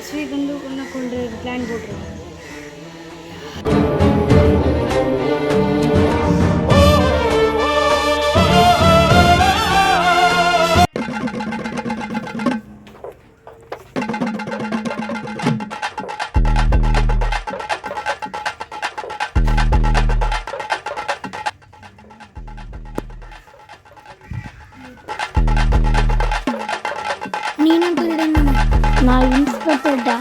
அஸ்விக் வந்து ஒன்று கொண்டு பிளான் போட்டுருவோம். நீனும் திருடன். நான் இன்ஸ்பெக்டர்டா.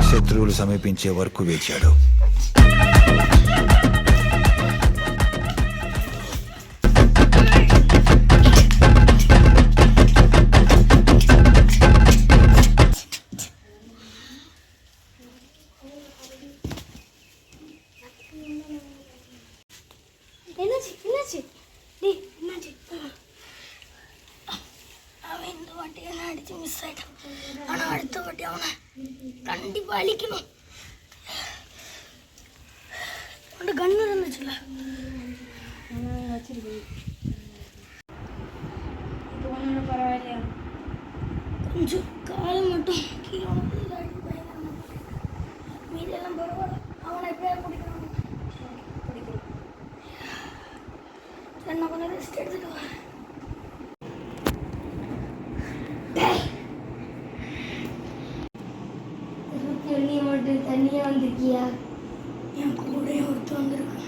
శత్రువులు సమీపించే వరకు వేచాడు. அவன் இந்த வாட்டி எல்லாம் அடிச்சு மிஸ் ஆயிட்டான். ஆனால் அடுத்த வாட்டி அவனை கண்டிப்பாக அழிக்கணும். அவன்கிட்ட கன்று இருந்துச்சுல, வச்சிருக்கேன். இப்போ ஒன்றும் பரவாயில்லையா? கொஞ்சம் கால் மட்டும் கீழே மீதெல்லாம் பரவாயில்ல. அவனை எப்படியா பிடிக்கிறான். சரி, நான் கொஞ்சம் ரெஸ்ட் எடுத்துட்டு வரேன். நீ மட்டும் தனியாக வந்திருக்கியா? என் கூட ஒருத்தர் வந்திருக்கான்.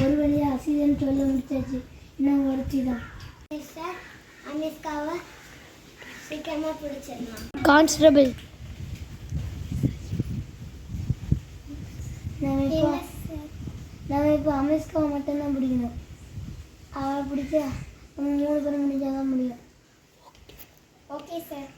ஒரு வழியாக ஆக்சிஜன் சொல்ல முடிச்சாச்சு. இன்னும் ஒருத்தி தான். சார், அனுஷ்காவை சீக்கிரமாக பிடிச்சிடலாம். கான்ஸ்டபிள், நம்ம இப்போ அனுஷ்காவை மட்டும்தான் பிடிக்கணும். அவள் பிடிச்சா நம்ம 3 பேரும் முடிஞ்சாதான் முடியும். Okay sir.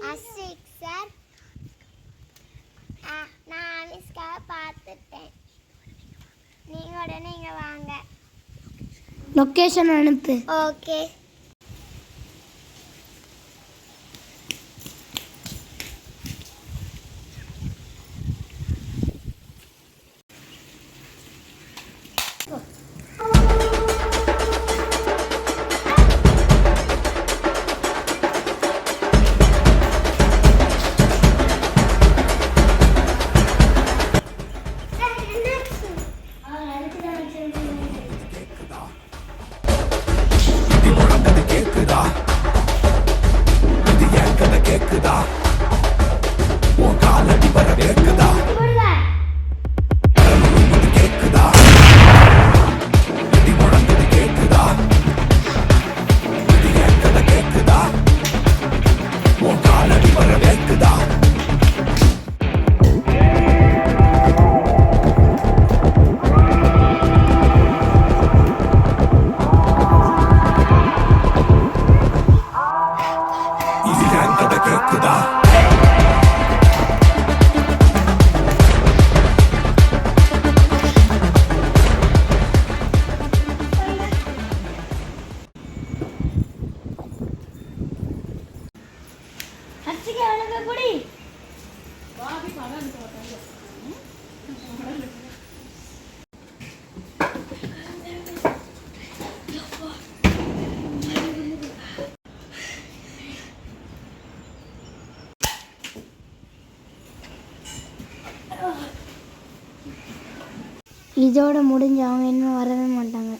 அஸ்விக் சார், நான் அனுஷ்காவை பார்த்துட்டேன். நீங்கள் உடனே இங்கே வாங்க. லொக்கேஷன் அனுப்பு. ஓகே. இதோட முடிஞ்சு அவங்க இன்னும் வரவே மாட்டாங்க.